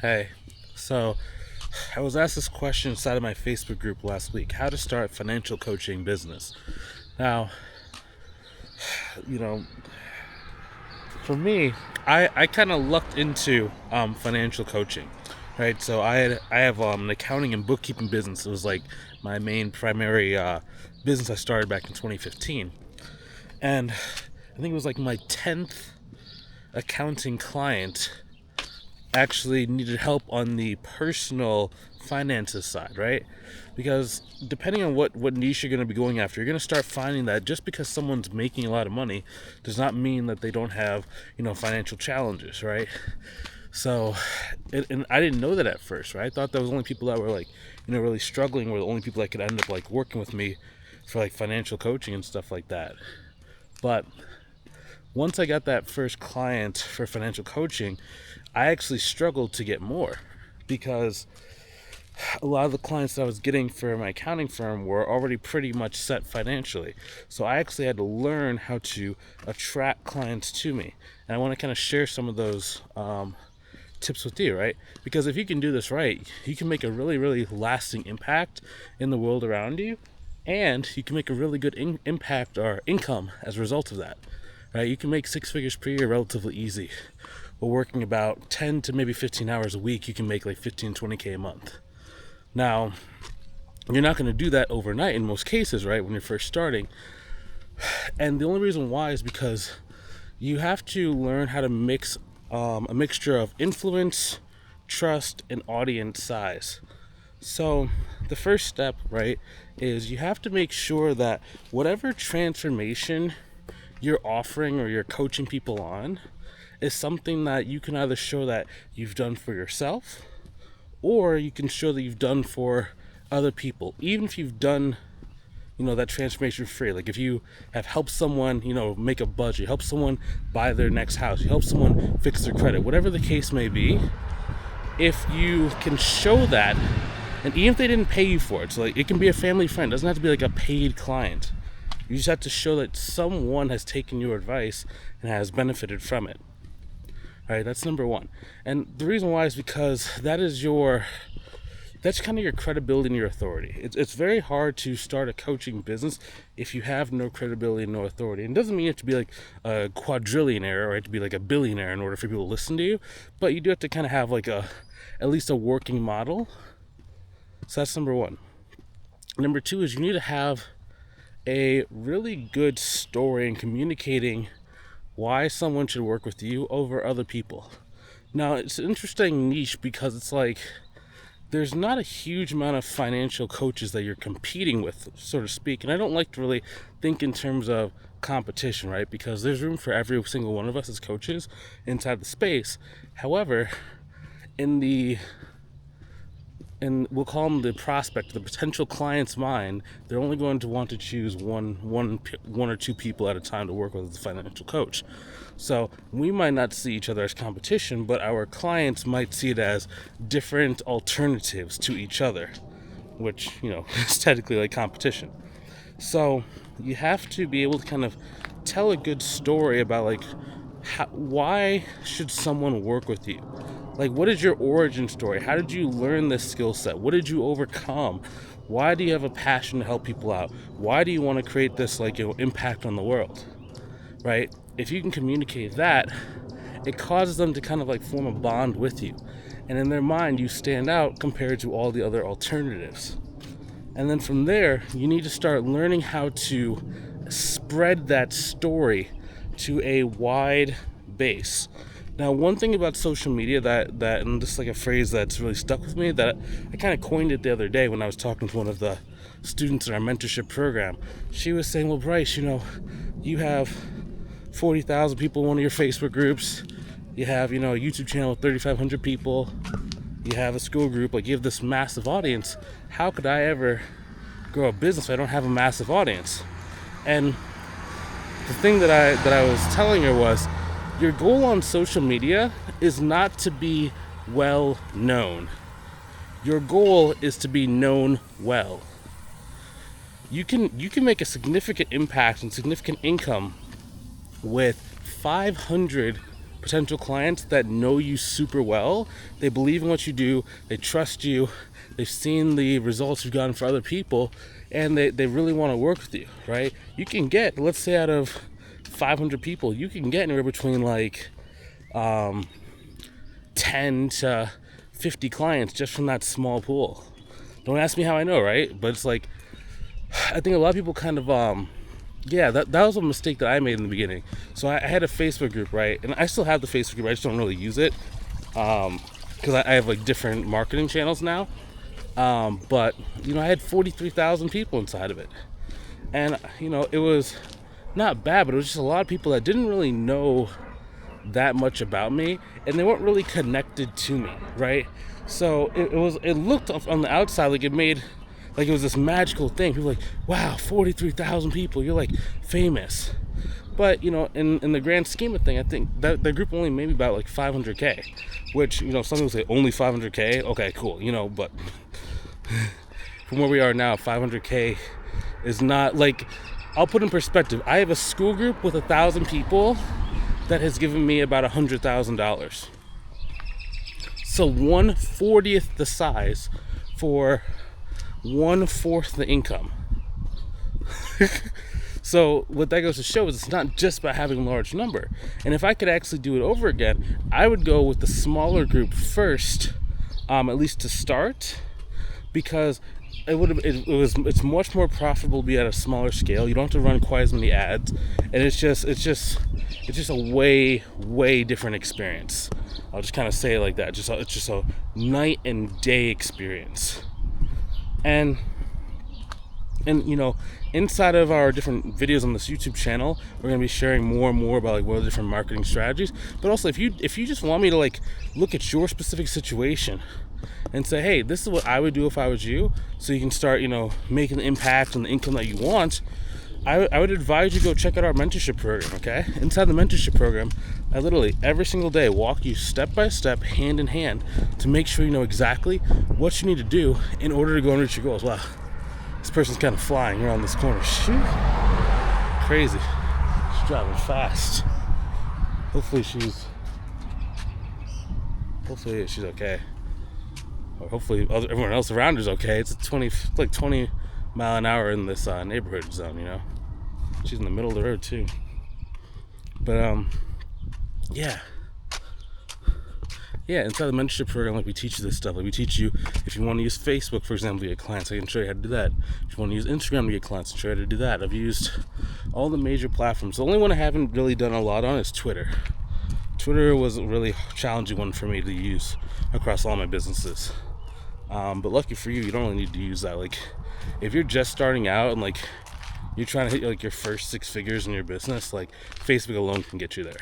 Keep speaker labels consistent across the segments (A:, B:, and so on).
A: Hey, so I was asked this question inside of my Facebook group last week: how to start financial coaching business. Now, you know, for me, I kind of lucked into financial coaching, right? So I have an accounting and bookkeeping business. It was like my main primary business I started back in 2015, and I think it was like my 10th accounting client actually needed help on the personal finances side, right? Because depending on what niche you're going to be going after, you're going to start finding that just because someone's making a lot of money does not mean that they don't have, financial challenges, right? So, and I didn't know that at first, right? I thought that was only people that were like, really struggling were the only people that could end up like working with me for like financial coaching and stuff like that. But once I got that first client for financial coaching, I actually struggled to get more because a lot of the clients that I was getting for my accounting firm were already pretty much set financially. So I actually had to learn how to attract clients to me. And I want to kind of share some of those tips with you, right? Because if you can do this right, you can make a really, really lasting impact in the world around you. And you can make a really good impact or income as a result of that, right? You can make 6 figures per year relatively easy. But working about 10 to maybe 15 hours a week, you can make like 15, 20K a month. Now, you're not going to do that overnight in most cases, right? When you're first starting. And the only reason why is because you have to learn how to mix a mixture of influence, trust, and audience size. So the first step, right, is you have to make sure that whatever transformation you're offering or you're coaching people on is something that you can either show that you've done for yourself, or you can show that you've done for other people. Even if you've done, that transformation free. Like if you have helped someone, make a budget, help someone buy their next house, you help someone fix their credit, whatever the case may be, if you can show that, and even if they didn't pay you for it, so like it can be a family friend, it doesn't have to be like a paid client. You just have to show that someone has taken your advice and has benefited from it. All right, that's number one. And the reason why is because that's kind of your credibility and your authority. It's very hard to start a coaching business if you have no credibility and no authority. And it doesn't mean you have to be like a quadrillionaire or you have to be like a billionaire in order for people to listen to you, but you do have to kind of have like at least a working model. So that's number one. Number two is you need to have a really good story in communicating why someone should work with you over other people. Now, it's an interesting niche because it's like there's not a huge amount of financial coaches that you're competing with, so to speak. And I don't like to really think in terms of competition, right? Because there's room for every single one of us as coaches inside the space. However, and we'll call them the prospect, the potential client's mind, they're only going to want to choose one or two people at a time to work with as a financial coach. So we might not see each other as competition, but our clients might see it as different alternatives to each other, which, is technically like competition. So you have to be able to kind of tell a good story about like why should someone work with you? Like, what is your origin story? How did you learn this skill set? What did you overcome? Why do you have a passion to help people out? Why do you want to create this impact on the world? Right? If you can communicate that, it causes them to kind of like form a bond with you. And in their mind, you stand out compared to all the other alternatives. And then from there, you need to start learning how to spread that story to a wide base. Now, one thing about social media that and this is like a phrase that's really stuck with me, that I kind of coined it the other day when I was talking to one of the students in our mentorship program. She was saying, well, Bryce, you have 40,000 people in one of your Facebook groups. You have, a YouTube channel with 3,500 people. You have a school group. Like, you have this massive audience. How could I ever grow a business if I don't have a massive audience? And the thing that I was telling her was, your goal on social media is not to be well known. Your goal is to be known well. You can make a significant impact and significant income with 500 potential clients that know you super well. They believe in what you do, they trust you, they've seen the results you've gotten for other people, and they really want to work with you, right? You can get, let's say out of 500 people, you can get anywhere between like 10 to 50 clients just from that small pool. Don't ask me how I know, right? But it's like, I think a lot of people kind of that was a mistake that I made in the beginning. So I had a Facebook group, right? And I still have the Facebook group, I just don't really use it because I have like different marketing channels now. But I had 43,000 people inside of it, and it was not bad, but it was just a lot of people that didn't really know that much about me, and they weren't really connected to me, right? So it looked on the outside like it was this magical thing. People were like, wow, 43,000 people, you're like famous. But in the grand scheme of things, I think that group only made me about like 500k, which some people say only 500k. Okay, cool, but from where we are now, 500k is not like, I'll put in perspective. I have a school group with 1,000 people that has given me about $100,000. So 1/40th the size for 1/4 the income. So what that goes to show is it's not just about having a large number. And if I could actually do it over again, I would go with the smaller group first, at least to start, because it's much more profitable to be at a smaller scale. You don't have to run quite as many ads, and it's just a way different experience. I'll just kind of say it like that. It's just a night and day experience. And inside of our different videos on this YouTube channel, we're going to be sharing more and more about like what are the different marketing strategies. But also, if you just want me to like look at your specific situation and say, hey, this is what I would do if I was you, so you can start making the impact and the income that you want, I would advise you go check out our mentorship program. Okay, inside the mentorship program, I literally every single day walk you step by step, hand in hand, to make sure you know exactly what you need to do in order to go and reach your goals. Wow, this person's kind of flying around this corner. Shoot, crazy. She's driving fast. Hopefully she's okay. Or hopefully everyone else around her is okay. It's 20 mile an hour in this neighborhood zone. She's in the middle of the road too. But inside the mentorship program, like, we teach you this stuff. Like, we teach you, if you want to use Facebook, for example, to get clients, I can show you how to do that. If you want to use Instagram to get clients, I can show you how to do that. I've used all the major platforms. The only one I haven't really done a lot on is Twitter. Twitter was a really challenging one for me to use across all my businesses. But lucky for you, you don't really need to use that. Like, if you're just starting out and like you're trying to hit like your first 6 figures in your business, like, Facebook alone can get you there.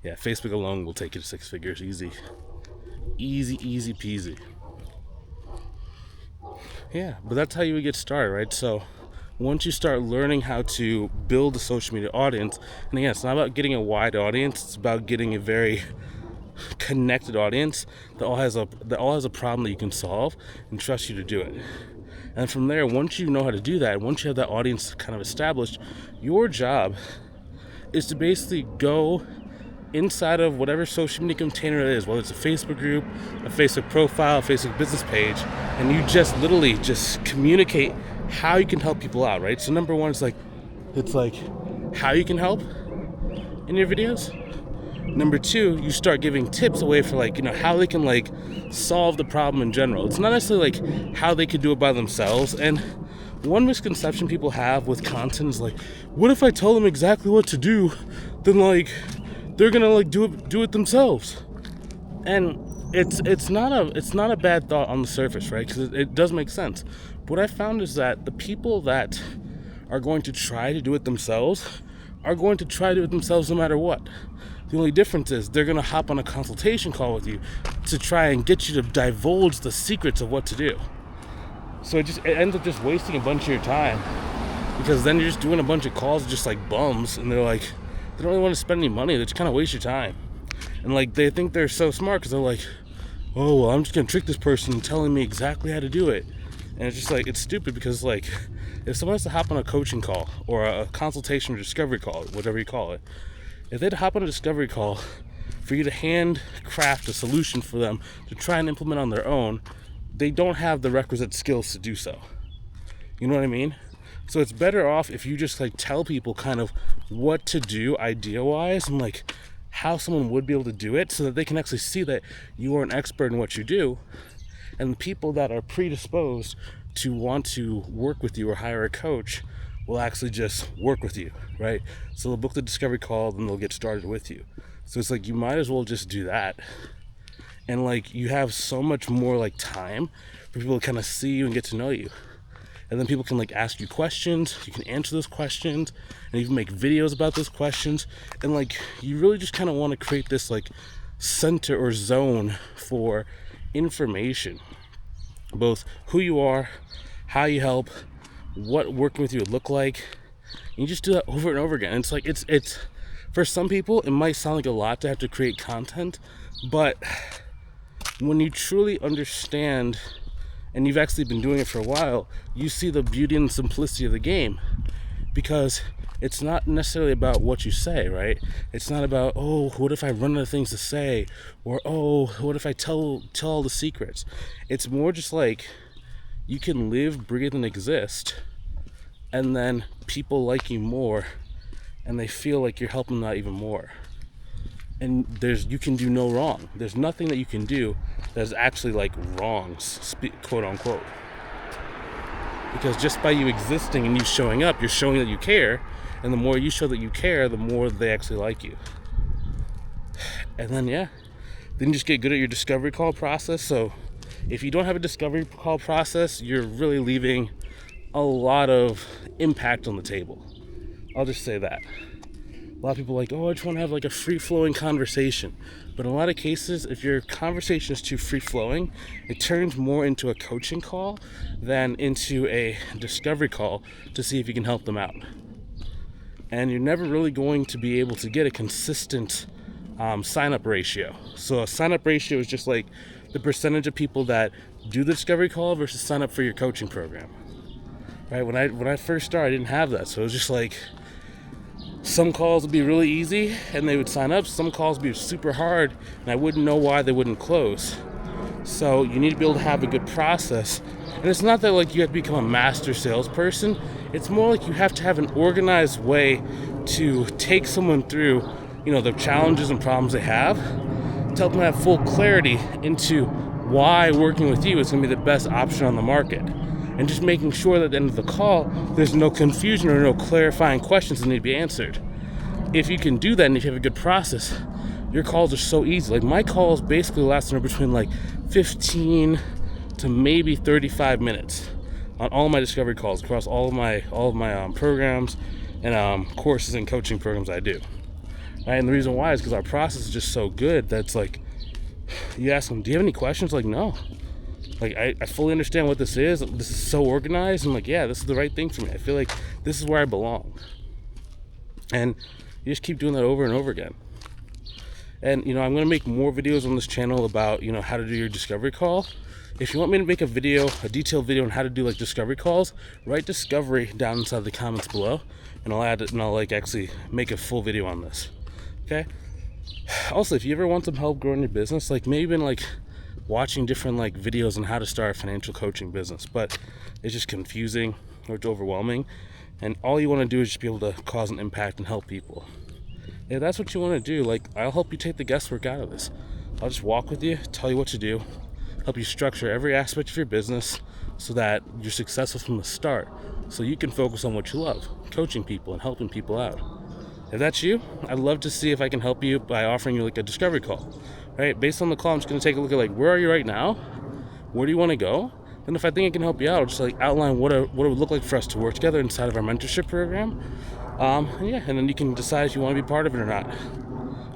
A: Yeah, Facebook alone will take you to 6 figures easy peasy. Yeah, but that's how you would get started, right? So once you start learning how to build a social media audience, and again, it's not about getting a wide audience, it's about getting a very connected audience that all has a problem that you can solve and trust you to do it. And from there, once you know how to do that, once you have that audience kind of established, your job is to basically go inside of whatever social media container it is, whether it's a Facebook group, a Facebook profile, a Facebook business page, and you just literally just communicate how you can help people out, right? So number one is it's like how you can help in your videos. Number two, you start giving tips away for how they can solve the problem in general. It's not necessarily how they could do it by themselves. And one misconception people have with content is what if I tell them exactly what to do, then they're gonna do it themselves. And it's not a bad thought on the surface, right? Because it does make sense. What I found is that the people that are going to try to do it themselves are going to try to do it themselves no matter what. The only difference is they're going to hop on a consultation call with you to try and get you to divulge the secrets of what to do. So it ends up just wasting a bunch of your time, because then you're just doing a bunch of calls just like bums, and they don't really want to spend any money. They just kind of waste your time. And they think they're so smart because they're oh, well, I'm just going to trick this person and telling me exactly how to do it. And it's just it's stupid, because if someone has to hop on a coaching call or a consultation or discovery call, whatever you call it, if they'd hop on a discovery call for you to handcraft a solution for them to try and implement on their own, they don't have the requisite skills to do so. You know what I mean? So it's better off if you just like tell people kind of what to do idea wise, and like how someone would be able to do it, so that they can actually see that you are an expert in what you do. And the people that are predisposed to want to work with you or hire a coach will actually just work with you, right? So they'll book the discovery call, then they'll get started with you. So it's like you might as well just do that. And like you have so much more like time for people to kind of see you and get to know you. And then people can like ask you questions, you can answer those questions, and even make videos about those questions. And like you really just kind of want to create this like center or zone for information, both who you are, how you help, what working with you would look like. And you just do that over and over again. And it's like it's for some people it might sound like a lot to have to create content, but when you truly understand and you've actually been doing it for a while, you see the beauty and simplicity of the game. Because it's not necessarily about what you say, right? It's not about, oh, what if I run out of things to say? Or, oh, what if I tell all the secrets? It's more just like you can live, breathe, and exist, and then people like you more, and they feel like you're helping them out even more. And you can do no wrong. There's nothing that you can do that is actually like wrong, quote unquote. Because just by you existing and you showing up, you're showing that you care. And the more you show that you care, the more they actually like you. And then then you just get good at your discovery call process. So if you don't have a discovery call process, you're really leaving a lot of impact on the table. I'll just say that. A lot of people are like, oh, I just want to have like a free-flowing conversation. But in a lot of cases, if your conversation is too free-flowing, it turns more into a coaching call than into a discovery call to see if you can help them out. And you're never really going to be able to get a consistent sign-up ratio. So a sign-up ratio is just like the percentage of people that do the discovery call versus sign up for your coaching program. Right? When I first started, I didn't have that. So it was just like, some calls would be really easy and they would sign up. Some calls would be super hard and I wouldn't know why they wouldn't close. So you need to be able to have a good process. And it's not that like you have to become a master salesperson. It's more like you have to have an organized way to take someone through, the challenges and problems they have, to help them have full clarity into why working with you is going to be the best option on the market. And just making sure that at the end of the call, there's no confusion or no clarifying questions that need to be answered. If you can do that and if you have a good process, your calls are so easy. Like my calls basically last anywhere between like 15 to maybe 35 minutes on all my discovery calls across all of my programs and courses and coaching programs I do. Right? And the reason why is because our process is just so good that's like, you ask them, do you have any questions? Like, no. Like, I fully understand what this is. This is so organized. I'm like, yeah, this is the right thing for me. I feel like this is where I belong. And you just keep doing that over and over again. And, I'm going to make more videos on this channel about, how to do your discovery call. If you want me to make a detailed video on how to do like discovery calls, write discovery down inside the comments below, and I'll add it and I'll like actually make a full video on this. Okay? Also, if you ever want some help growing your business, like maybe been like watching different like videos on how to start a financial coaching business, but it's just confusing or it's overwhelming, and all you want to do is just be able to cause an impact and help people. If that's what you want to do, like I'll help you take the guesswork out of this. I'll just walk with you, tell you what to do, help you structure every aspect of your business so that you're successful from the start, so you can focus on what you love, coaching people and helping people out. If that's you, I'd love to see if I can help you by offering you like a discovery call. Right? Based on the call, I'm just going to take a look at like, where are you right now? Where do you want to go? And if I think I can help you out, I'll just like outline what it would look like for us to work together inside of our mentorship program. And then you can decide if you want to be part of it or not.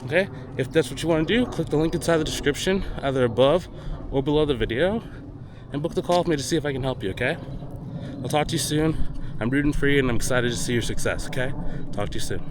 A: Okay? If that's what you want to do, click the link inside the description, either above or below the video, and book the call with me to see if I can help you, okay? I'll talk to you soon. I'm rooting for you and I'm excited to see your success, okay? Talk to you soon.